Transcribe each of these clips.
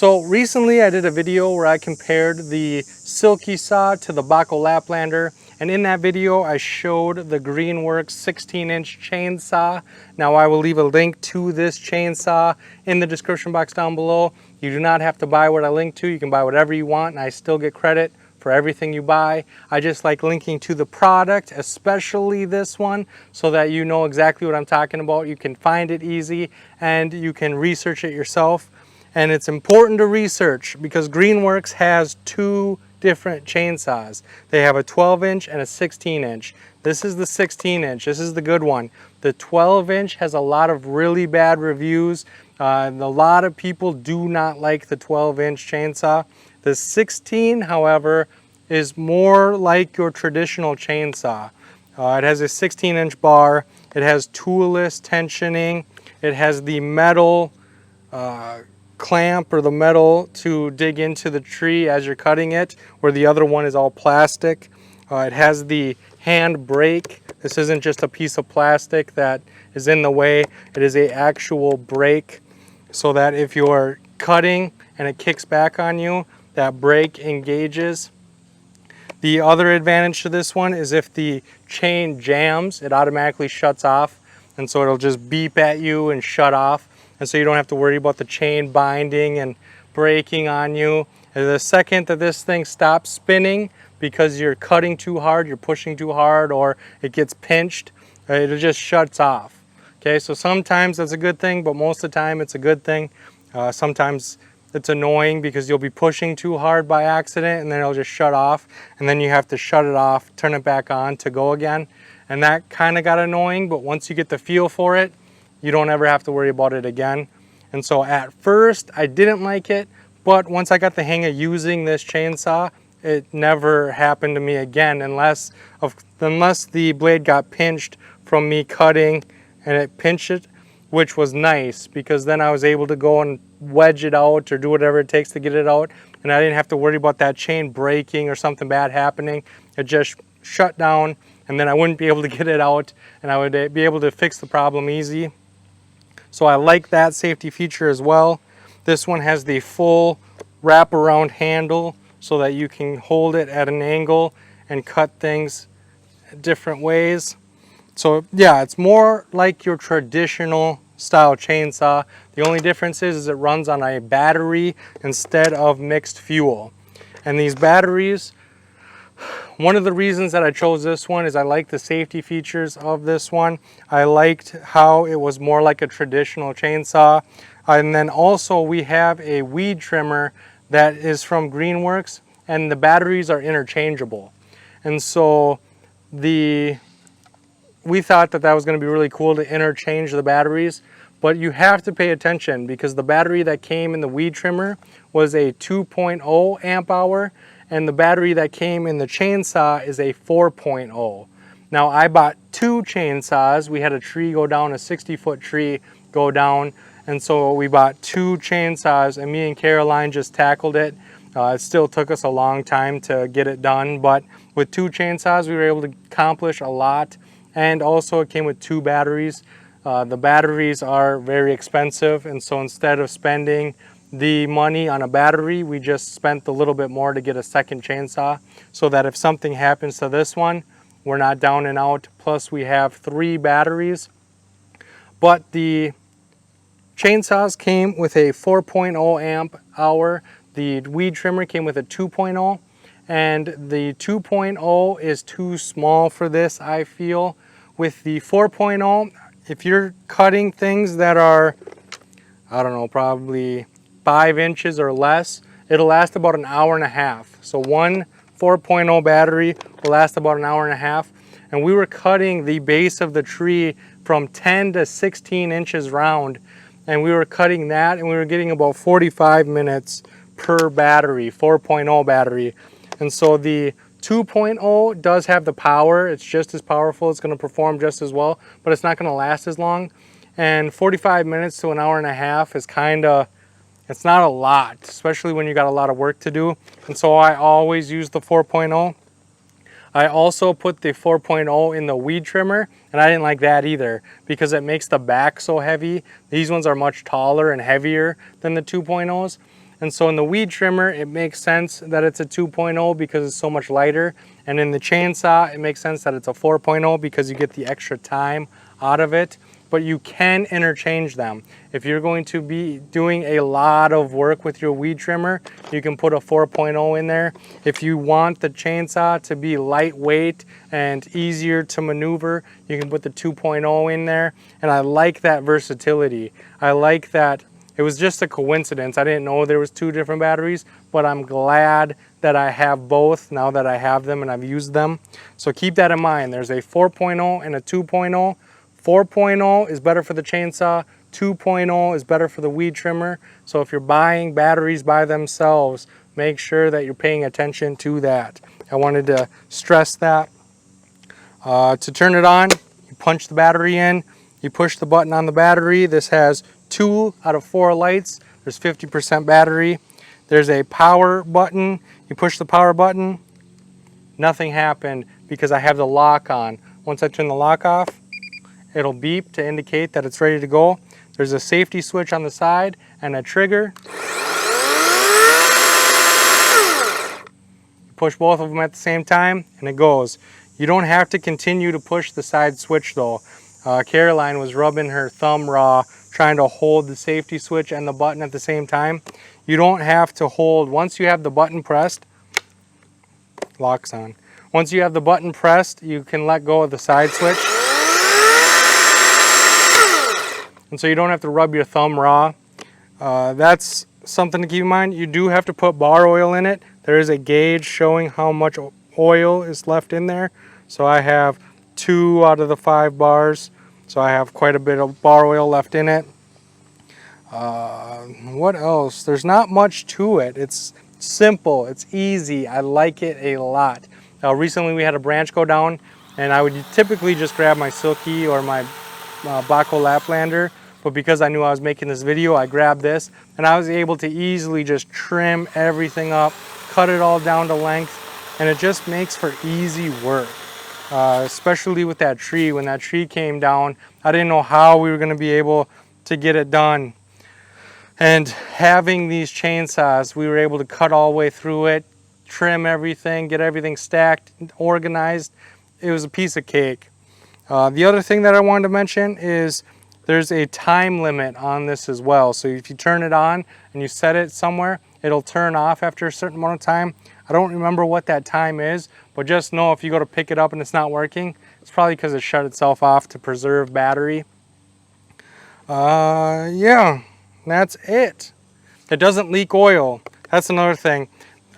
So recently I did a video where I compared the Silky Saw to the Baco Laplander, and in that video I showed the GreenWorks 16-inch chainsaw. Now I will leave a link to this chainsaw in the description box down below. You do not have to buy what I linked to. You can buy whatever you want and I still get credit for everything you buy. I just like linking to the product, especially this one, so that you know exactly what I'm talking about. You can find it easy and you can research it yourself. And it's important to research because GreenWorks has two different chainsaws. They have a 12-inch and a 16-inch. This is the 16-inch. This is the good one. The 12-inch has a lot of really bad reviews. A lot of people do not like the 12-inch chainsaw. The 16, however, is more like your traditional chainsaw. It has a 16-inch bar. It has toolless tensioning. It has the metal clamp or the metal to dig into the tree as you're cutting it, where the other one is all plastic. It has the hand brake. This isn't just a piece of plastic that is in the way. It is an actual brake, so that if you're cutting and it kicks back on you, that brake engages. The other advantage to this one is if the chain jams, it automatically shuts off, and so it'll just beep at you and shut off. And so you don't have to worry about the chain binding and breaking on you. And the second that this thing stops spinning because you're cutting too hard, you're pushing too hard, or it gets pinched, it just shuts off. Okay, so sometimes that's a good thing, but most of the time it's a good thing. Sometimes it's annoying because you'll be pushing too hard by accident and then it'll just shut off, and then you have to shut it off, turn it back on to go again. And that kind of got annoying, but once you get the feel for it, you don't ever have to worry about it again. And so at first I didn't like it, but once I got the hang of using this chainsaw, it never happened to me again unless the blade got pinched from me cutting and it pinched it, which was nice because then I was able to go and wedge it out or do whatever it takes to get it out, and I didn't have to worry about that chain breaking or something bad happening. It just shut down and then I wouldn't be able to get it out, and I would be able to fix the problem easy. So I like that safety feature as well. This one has the full wraparound handle so that you can hold it at an angle and cut things different ways. So yeah, it's more like your traditional style chainsaw. The only difference is it runs on a battery instead of mixed fuel. And these batteries, one of the reasons that I chose this one is I like the safety features of this one. I liked how it was more like a traditional chainsaw. And then also we have a weed trimmer that is from GreenWorks, and the batteries are interchangeable. And so we thought that that was going to be really cool to interchange the batteries, but you have to pay attention because the battery that came in the weed trimmer was a 2.0 amp hour, and the battery that came in the chainsaw is a 4.0. Now I bought two chainsaws. We had a tree go down, a 60-foot tree go down, and so we bought two chainsaws, and me and Caroline just tackled it. It still took us a long time to get it done, but with two chainsaws we were able to accomplish a lot. And also it came with two batteries. The batteries are very expensive, and so instead of spending the money on a battery, we just spent a little bit more to get a second chainsaw, so that if something happens to this one, we're not down and out. Plus we have 3 batteries. But the chainsaws came with a 4.0 amp hour. The weed trimmer came with a 2.0, and the 2.0 is too small for this, I feel. With the 4.0, if you're cutting things that are, I don't know, probably 5 inches or less, it'll last about an hour and a half. So one 4.0 battery will last about an hour and a half. And we were cutting the base of the tree from 10 to 16 inches round, and we were cutting that, and we were getting about 45 minutes per battery, 4.0 battery. And so the 2.0 does have the power. It's just as powerful. It's going to perform just as well, but it's not going to last as long. And 45 minutes to an hour and a half is kind of, it's not a lot, especially when you got a lot of work to do. And so I always use the 4.0. I also put the 4.0 in the weed trimmer, and I didn't like that either because it makes the back so heavy. These ones are much taller and heavier than the 2.0s. And so in the weed trimmer, it makes sense that it's a 2.0 because it's so much lighter. And in the chainsaw, it makes sense that it's a 4.0 because you get the extra time out of it. But you can interchange them. If you're going to be doing a lot of work with your weed trimmer, you can put a 4.0 in there. If you want the chainsaw to be lightweight and easier to maneuver, you can put the 2.0 in there. And I like that versatility. I like that it was just a coincidence. I didn't know there was two different batteries, but I'm glad that I have both now that I have them and I've used them. So keep that in mind. There's a 4.0 and a 2.0. 4.0 is better for the chainsaw, 2.0 is better for the weed trimmer. So if you're buying batteries by themselves, make sure that you're paying attention to that. I wanted to stress that. To turn it on, you punch the battery in, you push the button on the battery. This has 2 out of 4 lights. There's 50% battery. There's a power button. You push the power button, nothing happened because I have the lock on. Once I turn the lock off, it'll beep to indicate that it's ready to go. There's a safety switch on the side and a trigger. You push both of them at the same time and it goes. You don't have to continue to push the side switch though. Caroline was rubbing her thumb raw trying to hold the safety switch and the button at the same time. You don't have to hold, once you have the button pressed, locks on. Once you have the button pressed, you can let go of the side switch. And so you don't have to rub your thumb raw. That's something to keep in mind. You do have to put bar oil in it. There is a gauge showing how much oil is left in there. So I have 2 out of the 5 bars. So I have quite a bit of bar oil left in it. What else? There's not much to it. It's simple, it's easy. I like it a lot. Recently we had a branch go down and I would typically just grab my Silky or my Baco Laplander. But because I knew I was making this video, I grabbed this and I was able to easily just trim everything up, cut it all down to length, and it just makes for easy work. Especially with that tree. When that tree came down, I didn't know how we were going to be able to get it done. And having these chainsaws, we were able to cut all the way through it, trim everything, get everything stacked, organized. It was a piece of cake. The other thing that I wanted to mention is there's a time limit on this as well. So if you turn it on and you set it somewhere, it'll turn off after a certain amount of time. I don't remember what that time is, but just know if you go to pick it up and it's not working, it's probably because it shut itself off to preserve battery. Yeah, that's it. It doesn't leak oil. That's another thing.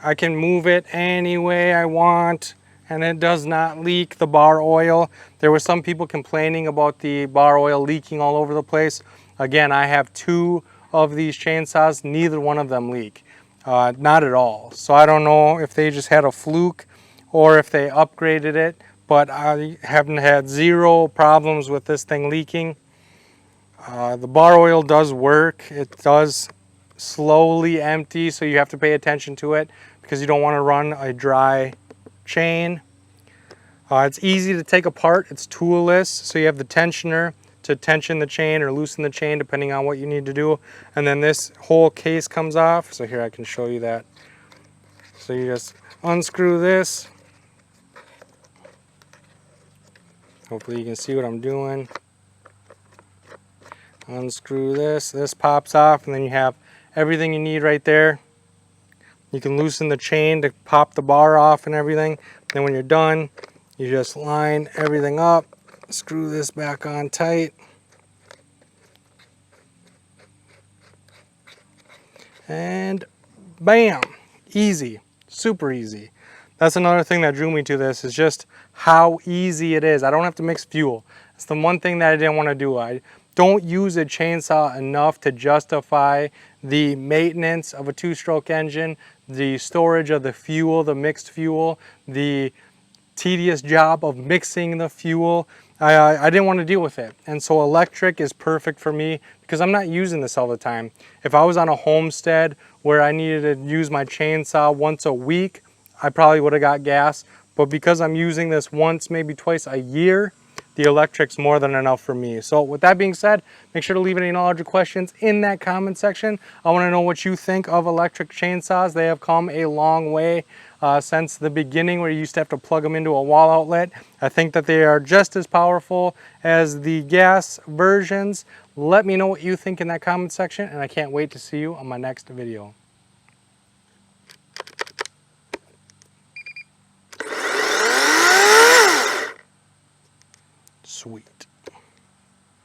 I can move it any way I want and it does not leak the bar oil. There were some people complaining about the bar oil leaking all over the place. Again, I have 2 of these chainsaws, neither one of them leak. Not at all. So I don't know if they just had a fluke or if they upgraded it, but I haven't had 0 problems with this thing leaking. The bar oil does work. It does slowly empty, so you have to pay attention to it because you don't want to run a dry chain. It's easy to take apart. It's toolless, so you have the tensioner to tension the chain or loosen the chain depending on what you need to do. And then this whole case comes off. So here I can show you that. So you just unscrew this. Hopefully you can see what I'm doing. Unscrew this. This pops off and then you have everything you need right there. You can loosen the chain to pop the bar off and everything. Then when you're done, you just line everything up, screw this back on tight. And bam, easy, super easy. That's another thing that drew me to this is just how easy it is. I don't have to mix fuel. It's the one thing that I didn't want to do. I don't use a chainsaw enough to justify the maintenance of a 2-stroke engine, the storage of the fuel, the mixed fuel, the tedious job of mixing the fuel. I didn't want to deal with it. And so electric is perfect for me because I'm not using this all the time. If I was on a homestead where I needed to use my chainsaw once a week, I probably would have got gas. But because I'm using this once, maybe twice a year, the electric's more than enough for me. So with that being said, make sure to leave any knowledge or questions in that comment section. I want to know what you think of electric chainsaws. They have come a long way since the beginning, where you used to have to plug them into a wall outlet. I think that they are just as powerful as the gas versions. Let me know what you think in that comment section, and I can't wait to see you on my next video. Sweet.